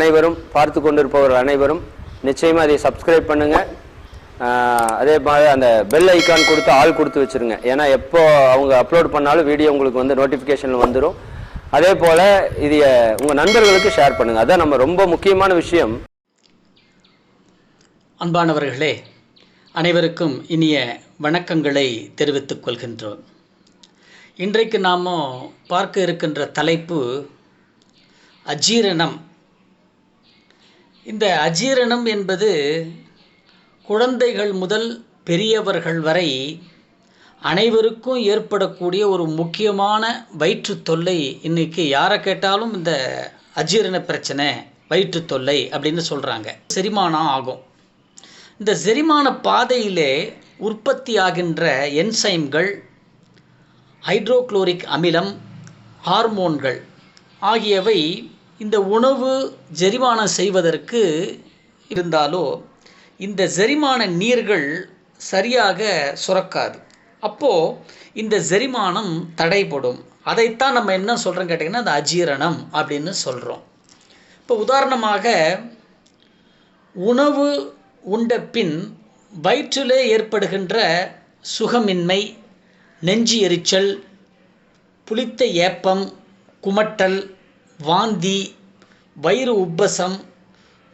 அனைவரும் பார்த்து கொண்டிருப்பவர்கள் அனைவரும் நிச்சயமாக அதை சப்ஸ்கிரைப் பண்ணுங்கள். அதே மாதிரி அந்த பெல் ஐக்கான் கொடுத்து ஆள் கொடுத்து வச்சுருங்க. ஏன்னா எப்போ அவங்க அப்லோட் பண்ணாலும் வீடியோ உங்களுக்கு வந்து நோட்டிஃபிகேஷன் வந்துடும். அதே போல் இது உங்கள் நண்பர்களுக்கு ஷேர் பண்ணுங்கள். அதான் நம்ம ரொம்ப முக்கியமான விஷயம். அன்பானவர்களே, அனைவருக்கும் இனிய வணக்கங்களை தெரிவித்துக் கொள்கின்றோம். இன்றைக்கு நாம் பார்க்க இருக்கின்ற தலைப்பு அஜீரணம். இந்த அஜீரணம் என்பது குழந்தைகள் முதல் பெரியவர்கள் வரை அனைவருக்கும் ஏற்படக்கூடிய ஒரு முக்கியமான வயிற்று தொல்லை. இன்றைக்கி யாரை கேட்டாலும் இந்த அஜீரண பிரச்சனை, வயிற்று தொல்லை அப்படின்னு சொல்கிறாங்க. செரிமானம் ஆகும். இந்த செரிமான பாதையிலே உற்பத்தி ஆகின்ற என்சைம்கள், ஹைட்ரோக்ளோரிக் அமிலம், ஹார்மோன்கள் ஆகியவை இந்த உணவு செரிமானம் செய்வதற்கு இருந்தாலோ இந்த செரிமான நீர்கள் சரியாக சுரக்காது. அப்போது இந்த செரிமானம் தடைப்படும். அதைத்தான் நம்ம என்ன சொல்கிறோம் கேட்டிங்கன்னா அந்த அஜீரணம் அப்படின்னு சொல்கிறோம். இப்போ உதாரணமாக உணவு உண்ட பின் வயிற்றிலே ஏற்படுகின்ற சுகமின்மை, நெஞ்சு எரிச்சல், புளித்த ஏப்பம், குமட்டல், வாந்தி, வயிறு உப்பசம்,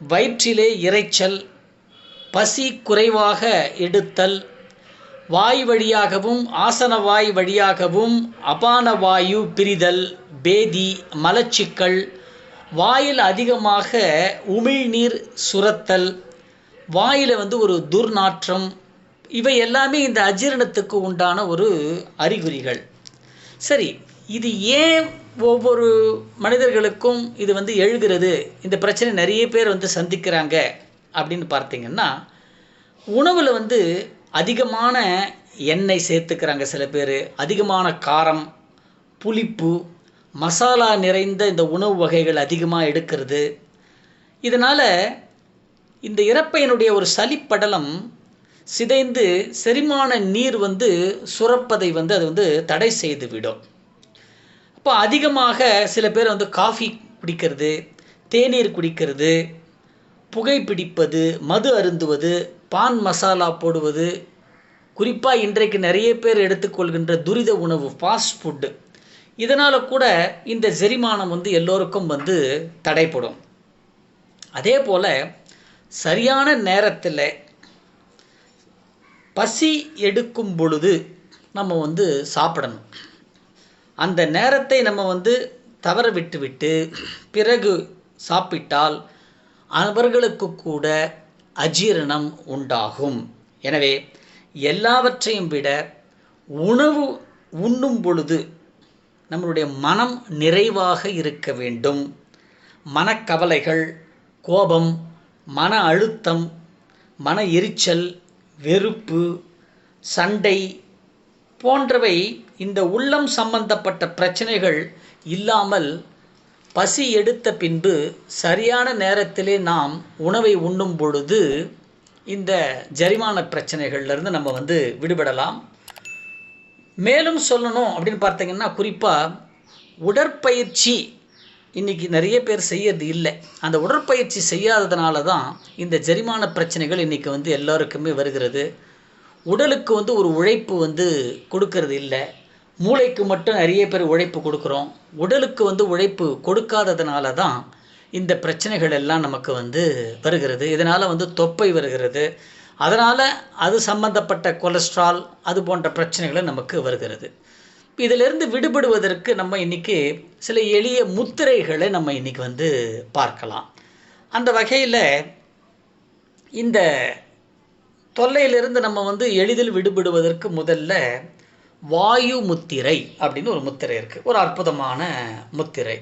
வயிற்றிலே இரைச்சல், பசி குறைவாக எடுத்தல், வாய் வழியாகவும் ஆசன வாய் வழியாகவும் அபான வாயு பிரிதல், பேதி, மலச்சிக்கல், வாயில் அதிகமாக உமிழ்நீர் சுரத்தல், வாயில் ஒரு துர்நாற்றம், இவை எல்லாமே இந்த அஜீரணத்துக்கு உண்டான ஒரு அறிகுறிகள். சரி, இது ஏன் ஒவ்வொரு மனிதர்களுக்கும் இது எழுகிறது, இந்த பிரச்சனை நிறைய பேர் சந்திக்கிறாங்க அப்படின்னு பார்த்தீங்கன்னா, உணவில் அதிகமான எண்ணெய் சேர்த்துக்கிறாங்க சில பேர், அதிகமான காரம், புளிப்பு, மசாலா நிறைந்த இந்த உணவு வகைகள் அதிகமாக எடுக்கிறது. இதனால் இந்த இரைப்பையினுடைய ஒரு சளிப்படலம் சிதைந்து செரிமான நீர் சுரப்பதை அது தடை செய்து விடும். இப்போ அதிகமாக சில பேர் காஃபி குடிக்கிறது, தேநீர் குடிக்கிறது, புகைப்பிடிப்பது, மது அருந்துவது, பான் மசாலா போடுவது, குறிப்பாக இன்றைக்கு நிறைய பேர் எடுத்துக்கொள்கின்ற துரித உணவு, ஃபாஸ்ட் ஃபுட்டு, இதனால் கூட இந்த செரிமானம் எல்லோருக்கும் தடைப்படும். அதே போல் சரியான நேரத்தில் பசி எடுக்கும் பொழுது நம்ம சாப்பிடணும். அந்த நேரத்தை நம்ம தவற விட்டுவிட்டு பிறகு சாப்பிட்டால் அவர்களுக்கு கூட அஜீரணம் உண்டாகும். எனவே எல்லாவற்றையும் விட உணவு உண்ணும் பொழுது நம்மளுடைய மனம் நிறைவாக இருக்க வேண்டும். மனக்கவலைகள், கோபம், மன அழுத்தம், மன எரிச்சல், வெறுப்பு, சண்டை போன்றவை இந்த உள்ளம் சம்பந்தப்பட்ட பிரச்சனைகள் இல்லாமல் பசி எடுத்த பின்பு சரியான நேரத்திலே நாம் உணவை உண்ணும் பொழுது இந்த ஜெரிமான பிரச்சனைகள்லேருந்து நம்ம விடுபடலாம். மேலும் சொல்லணும் அப்படின்னு பார்த்தீங்கன்னா, குறிப்பாக உடற்பயிற்சி இன்றைக்கி நிறைய பேர் செய்யறது இல்லை. அந்த உடற்பயிற்சி செய்யாததுனால தான் இந்த ஜெரிமான பிரச்சனைகள் இன்றைக்கி எல்லோருக்குமே வருகிறது. உடலுக்கு ஒரு உழைப்பு கொடுக்கறது இல்லை. மூளைக்கு மட்டும் நிறைய பேர் உழைப்பு கொடுக்குறோம். உடலுக்கு உழைப்பு கொடுக்காததுனால தான் இந்த பிரச்சனைகள் எல்லாம் நமக்கு வருகிறது. இதனால் தொப்பை வருகிறது. அதனால் அது சம்பந்தப்பட்ட கொலஸ்ட்ரால், அது போன்ற பிரச்சனைகள் நமக்கு வருகிறது. இதிலிருந்து விடுபடுவதற்கு நம்ம இன்றைக்கி சில எளிய முத்திரைகளை நம்ம இன்றைக்கி பார்க்கலாம். அந்த வகையில் இந்த தொல்லையிலிருந்து நம்ம எளிதில் விடுபடுவதற்கு முதல்ல வாயு முத்திரை அப்படின்னு ஒரு முத்திரை இருக்குது. ஒரு அற்புதமான முத்திரை.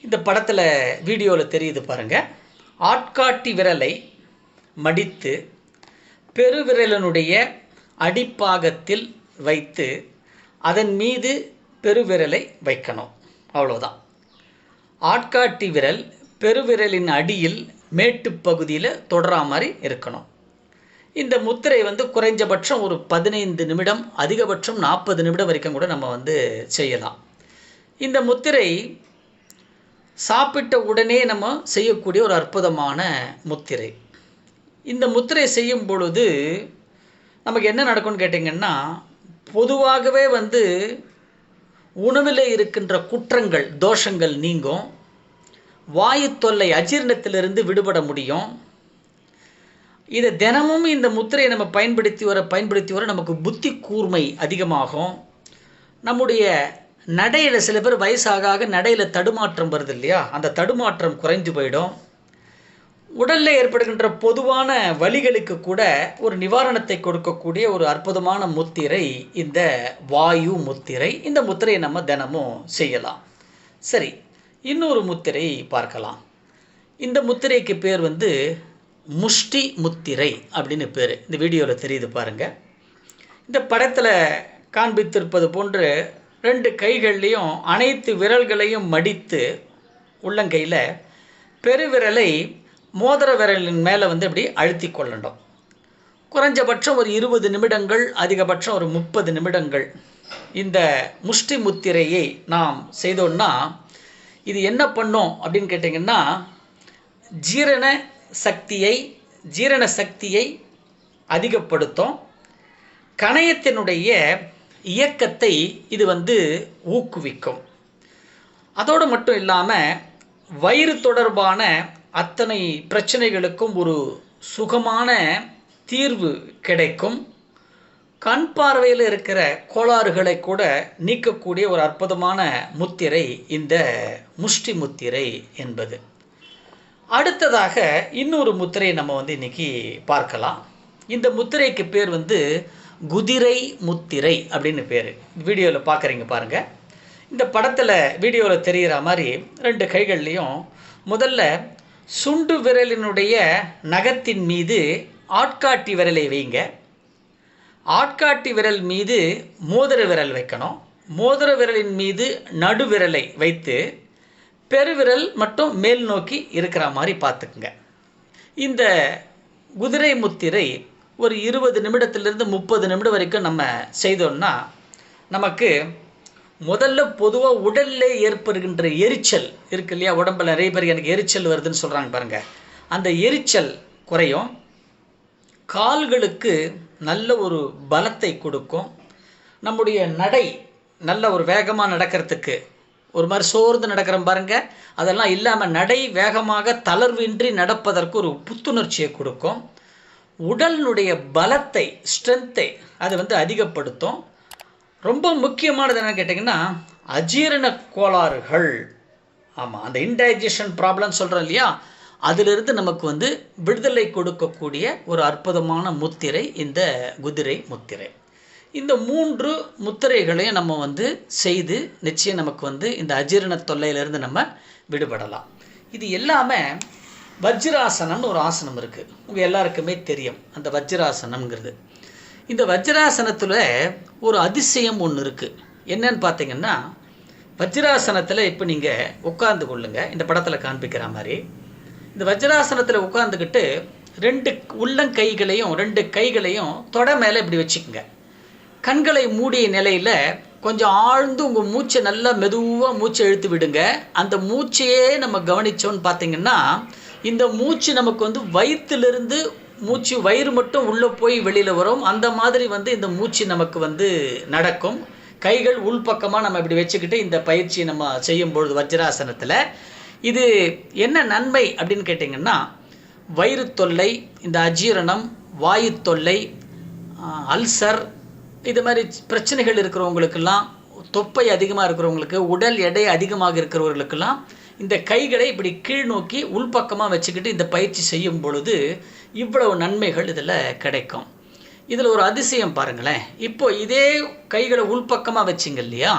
இந்த படத்தில் வீடியோவில் தெரியுது பாருங்கள். ஆட்காட்டி விரலை மடித்து பெருவிரலினுடைய அடிப்பாகத்தில் வைத்து அதன் மீது பெருவிரலை வைக்கணும். அவ்வளோதான். ஆட்காட்டி விரல் பெருவிரலின் அடியில் மேட்டு பகுதியில் தொடரா மாதிரி இருக்கணும். இந்த முத்திரை குறைஞ்சபட்சம் ஒரு 15 நிமிடம், அதிகபட்சம் 40 நிமிடம் வரைக்கும் கூட நம்ம செய்யலாம். இந்த முத்திரை சாப்பிட்ட உடனே நம்ம செய்யக்கூடிய ஒரு அற்புதமான முத்திரை. இந்த முத்திரை செய்யும் பொழுது நமக்கு என்ன நடக்கும்னு கேட்டிங்கன்னா, பொதுவாகவே உணவில் இருக்கின்ற குற்றங்கள், தோஷங்கள் நீங்கும். வாயு தொல்லை, அஜீரணத்திலிருந்து விடுபட முடியும். இதை தினமும் இந்த முத்திரையை நம்ம பயன்படுத்தி வர நமக்கு புத்தி கூர்மை அதிகமாகும். நம்முடைய நடையில், சில பேர் வயசாக நடையில் தடுமாற்றம் வருது இல்லையா, அந்த தடுமாற்றம் குறைஞ்சு போயிடும். உடலில் ஏற்படுகின்ற பொதுவான வலிகளுக்கு கூட ஒரு நிவாரணத்தை கொடுக்கக்கூடிய ஒரு அற்புதமான முத்திரை இந்த வாயு முத்திரை. இந்த முத்திரையை நம்ம தினமும் செய்யலாம். சரி, இன்னொரு முத்திரை பார்க்கலாம். இந்த முத்திரைக்கு பேர் முஷ்டி முத்திரை அப்படின்னு பேர். இந்த வீடியோவில் தெரியுது பாருங்கள். இந்த படத்தில் காண்பித்திருப்பது போன்று 2 கைகள்லேயும் அனைத்து விரல்களையும் மடித்து உள்ளங்கையில் பெருவிரலை மோதிர விரலின் மேலே இப்படி அழுத்தி கொள்ளணும். குறைஞ்சபட்சம் ஒரு 20 நிமிடங்கள், அதிகபட்சம் ஒரு 30 நிமிடங்கள் இந்த முஷ்டி முத்திரையை நாம் செய்தோம்னா இது என்ன பண்ணும் அப்படின்னு கேட்டிங்கன்னா, ஜீரண சக்தியை அதிகப்படுத்தும். கணையத்தினுடைய இயக்கத்தை இது ஊக்குவிக்கும். அதோடு மட்டும் இல்லாமல் வயிறு தொடர்பான அத்தனை பிரச்சனைகளுக்கும் ஒரு சுகமான தீர்வு கிடைக்கும். கண் பார்வையில் இருக்கிற கோளாறுகளை கூட நீக்கக்கூடிய ஒரு அற்புதமான முத்திரை இந்த முஷ்டி முத்திரை என்பது. அடுத்ததாக இன்னொரு முத்திரையை நம்ம இன்னைக்கு பார்க்கலாம். இந்த முத்திரைக்கு பேர் குதிரை முத்திரை அப்படின்னு பேர். வீடியோவில் பார்க்குறீங்க பாருங்கள். இந்த படத்தில் வீடியோவில் தெரிகிற மாதிரி 2 கைகள்லேயும் முதல்ல சுண்டு விரலினுடைய நகத்தின் மீது ஆட்காட்டி விரலை வைங்க. ஆட்காட்டி விரல் மீது மோதிர விரல் வைக்கணும். மோதிர விரலின் மீது நடுவிரலை வைத்து பெருவிரல் மட்டும் மேல் நோக்கி இருக்கிற மாதிரி பார்த்துக்குங்க. இந்த குதிரை முத்திரை ஒரு 20 நிமிடத்திலிருந்து 30 நிமிடம் வரைக்கும் நம்ம செய்தோம்னா நமக்கு முதல்ல பொதுவாக உடலில் ஏற்படுகின்ற எரிச்சல் இருக்கு இல்லையா, உடம்பில் நிறைய பேர் எனக்கு எரிச்சல் வருதுன்னு சொல்கிறாங்க பாருங்கள், அந்த எரிச்சல் குறையும். கால்களுக்கு நல்ல ஒரு பலத்தை கொடுக்கும். நம்முடைய நடை நல்ல ஒரு வேகமாக நடக்கிறதுக்கு, ஒரு மாதிரி சோர்ந்து நடக்கிறோம் பாருங்கள், அதெல்லாம் இல்லாமல் நடை வேகமாக தளர்வின்றி நடப்பதற்கு ஒரு புத்துணர்ச்சியை கொடுக்கும். உடலினுடைய பலத்தை, ஸ்ட்ரென்த்தை அது அதிகப்படுத்தும். ரொம்ப முக்கியமானது என்னன்னு கேட்டிங்கன்னா, அஜீரண கோளாறுகள், ஆமாம் அந்த இன்டைஜஷன் ப்ராப்ளம் சொல்கிறோம் இல்லையா, அதிலிருந்து நமக்கு விடுதலை கொடுக்கக்கூடிய ஒரு அற்புதமான முத்திரை இந்த குதிரை முத்திரை. இந்த 3 முத்திரைகளையும் நம்ம செய்து நிச்சயம் நமக்கு இந்த அஜீரண தொல்லையிலிருந்து நம்ம விடுபடலாம். இது எல்லாமே வஜ்ராசனம்னு ஒரு ஆசனம் இருக்குது, உங்கள் எல்லாருக்குமே தெரியும் அந்த வஜ்ராசனம்ங்கிறது. இந்த வஜ்ராசனத்தில் ஒரு அதிசயம் ஒன்று இருக்குது. என்னன்னு பார்த்தீங்கன்னா, வஜ்ராசனத்தில் இப்போ நீங்கள் உட்கார்ந்து கொள்ளுங்க. இந்த படத்தில் காண்பிக்கிற மாதிரி இந்த வஜ்ராசனத்தில் உட்காந்துக்கிட்டு 2 உள்ளங்கைகளையும் 2 கைகளையும் தொட மேலே இப்படி வச்சுக்கோங்க. கண்களை மூடிய நிலையில் கொஞ்சம் ஆழ்ந்து உங்கள் மூச்சை நல்லா மெதுவாக மூச்சை இழுத்து விடுங்க. அந்த மூச்சையே நம்ம கவனித்தோன்னு பார்த்தீங்கன்னா, இந்த மூச்சு நமக்கு வயிற்றிலிருந்து மூச்சு வயிறு மட்டும் உள்ளே போய் வெளியில் வரும். அந்த மாதிரி இந்த மூச்சு நமக்கு நடக்கும். கைகள் உள்பக்கமாக நம்ம இப்படி வச்சுக்கிட்டு இந்த பயிற்சியை நம்ம செய்யும்பொழுது வஜ்ராசனத்தில் இது என்ன நன்மை அப்படின்னு கேட்டிங்கன்னா, வயிறு தொல்லை, இந்த அஜீரணம், வாயு தொல்லை, அல்சர், இது மாதிரி பிரச்சனைகள் இருக்கிறவங்களுக்கெல்லாம், தொப்பை அதிகமாக இருக்கிறவங்களுக்கு, உடல் எடை அதிகமாக இருக்கிறவர்களுக்கெல்லாம் இந்த கைகளை இப்படி கீழ் நோக்கி உள்பக்கமாக வச்சுக்கிட்டு இந்த பயிற்சி செய்யும் பொழுது இவ்வளவு நன்மைகள் இதில் கிடைக்கும். இதில் ஒரு அதிசயம் பாருங்களேன். இப்போ இதே கைகளை உள்பக்கமாக வச்சிங்க இல்லையா,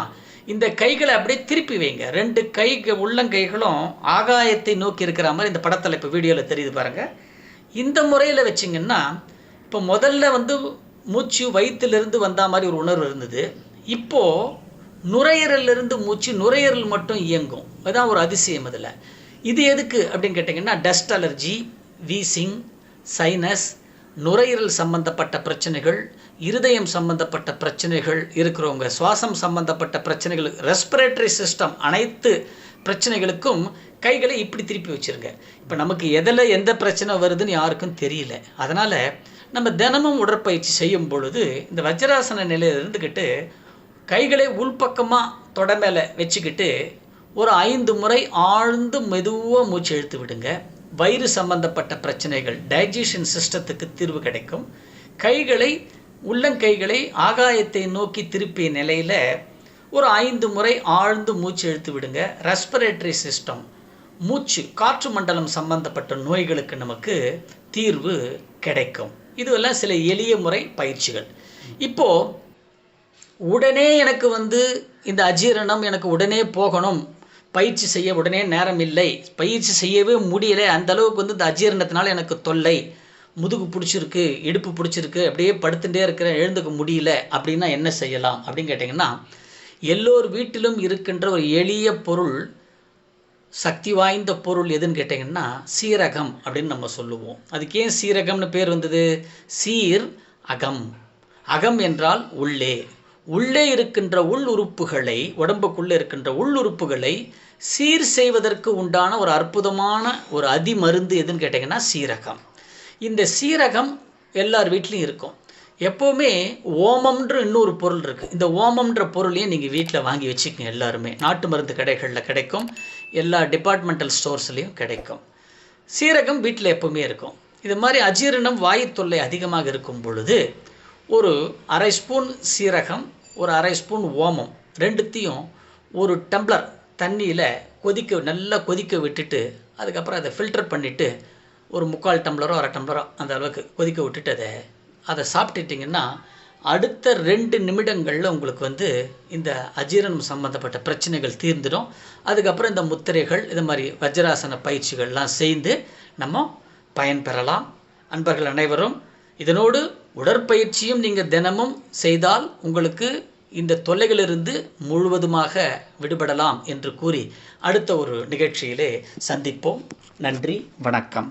இந்த கைகளை அப்படியே திருப்பி வைங்க. 2 உள்ளங்கைகளும் ஆகாயத்தை நோக்கி இருக்கிற மாதிரி இந்த படத்தில் இப்போ வீடியோவில் தெரியுது பாருங்கள். இந்த முறையில் வச்சிங்கன்னா, இப்போ முதல்ல மூச்சு வயிற்றிலிருந்து வந்த மாதிரி ஒரு உணர்வு இருந்தது. இப்போது நுரையீரலிருந்து மூச்சு, நுரையீரல் மட்டும் இயங்கும். அதுதான் ஒரு அதிசயம் இதில். இது எதுக்கு அப்படின்னு கேட்டிங்கன்னா, டஸ்ட் அலர்ஜி, வீசிங், சைனஸ், நுரையீரல் சம்பந்தப்பட்ட பிரச்சனைகள், இருதயம் சம்பந்தப்பட்ட பிரச்சனைகள் இருக்கிறவங்க, சுவாசம் சம்பந்தப்பட்ட பிரச்சனைகள், ரெஸ்பிரேட்டரி சிஸ்டம், அனைத்து பிரச்சனைகளுக்கும் கைகளை இப்படி திருப்பி வச்சுருங்க. இப்போ நமக்கு எதில் எந்த பிரச்சனை வருதுன்னு யாருக்கும் தெரியல. அதனால் நம்ம தினமும் உடற்பயிற்சி செய்யும் பொழுது இந்த வஜ்ராசன நிலையில் இருந்துக்கிட்டு கைகளை உள்பக்கமாக தொட மேலே வச்சுக்கிட்டு ஒரு 5 முறை ஆழ்ந்து மெதுவாக மூச்சு இழுத்து விடுங்க. வயிறு சம்பந்தப்பட்ட பிரச்சனைகள், டைஜஷன் சிஸ்டத்துக்கு தீர்வு கிடைக்கும். கைகளை உள்ளங்கைகளை ஆகாயத்தை நோக்கி திருப்பிய நிலையில் ஒரு 5 முறை ஆழ்ந்து மூச்சு இழுத்து விடுங்க. ரெஸ்பிரேட்டரி சிஸ்டம், மூச்சு காற்று மண்டலம் சம்பந்தப்பட்ட நோய்களுக்கு நமக்கு தீர்வு கிடைக்கும். இதுவெல்லாம் சில எளிய முறை பயிற்சிகள். இப்போது உடனே எனக்கு இந்த அஜீரணம் எனக்கு உடனே போகணும், பயிற்சி செய்ய உடனே நேரம் இல்லை, பயிற்சி செய்யவே முடியலை, அந்த அளவுக்கு இந்த அஜீரணத்தினால எனக்கு தொல்லை, முதுகு பிடிச்சிருக்கு, இடுப்பு பிடிச்சிருக்கு, அப்படியே படுத்துட்டே இருக்கிறேன், எழுந்துக்க முடியல அப்படின்னா என்ன செய்யலாம் அப்படின்னு கேட்டிங்கன்னா, எல்லோர் வீட்டிலும் இருக்கின்ற ஒரு எளிய பொருள், சக்தி வாய்ந்த பொருள் எதுன்னு கேட்டிங்கன்னா சீரகம் அப்படின்னு நம்ம சொல்லுவோம். அதுக்கு ஏன் சீரகம்னு பேர் வந்தது? சீர் அகம். அகம் என்றால் உள்ளே. உள்ளே இருக்கின்ற உள் உறுப்புகளை, உடம்புக்குள்ளே இருக்கின்ற உள் உறுப்புகளை சீர் செய்வதற்கு உண்டான ஒரு அற்புதமான ஒரு அதிமருந்து எதுன்னு கேட்டிங்கன்னா சீரகம். இந்த சீரகம் எல்லார் வீட்லேயும் இருக்கும். எப்போவுமே ஓமம்ன்ற இன்னொரு பொருள் இருக்குது. இந்த ஓமம்ன்ற பொருளையும் நீங்கள் வீட்டில் வாங்கி வச்சுக்கோங்க. எல்லாருமே நாட்டு மருந்து கடைகளில் கிடைக்கும், எல்லா டிபார்ட்மெண்டல் ஸ்டோர்ஸ்லேயும் கிடைக்கும். சீரகம் வீட்டில் எப்போவுமே இருக்கும். இது மாதிரி அஜீரணம், வாயு தொல்லை அதிகமாக இருக்கும் பொழுது ஒரு 1/2 ஸ்பூன் சீரகம், ஒரு 1/2 ஸ்பூன் ஓமம், ரெண்டுத்தையும் ஒரு டம்ளர் தண்ணியில் நல்லா கொதிக்க விட்டுட்டு அதுக்கப்புறம் அதை ஃபில்டர் பண்ணிவிட்டு ஒரு 3/4 டம்ளரோ 1/2 டம்ளரோ அந்த அளவுக்கு கொதிக்க விட்டுட்டு அதை சாப்பிட்டுட்டிங்கன்னா அடுத்த 2 நிமிடங்களில் உங்களுக்கு இந்த அஜீரணம் சம்மந்தப்பட்ட பிரச்சனைகள் தீர்ந்துடும். அதுக்கப்புறம் இந்த முத்திரைகள், இது மாதிரி வஜ்ராசன பயிற்சிகள்லாம் செய்து நம்ம பயன்பெறலாம். அன்பர்கள் அனைவரும் இதனோடு உடற்பயிற்சியும் நீங்கள் தினமும் செய்தால் உங்களுக்கு இந்த தொல்லைகளிலிருந்து முழுவதுமாக விடுபடலாம் என்று கூறி அடுத்த ஒரு நிகழ்ச்சியிலே சந்திப்போம். நன்றி, வணக்கம்.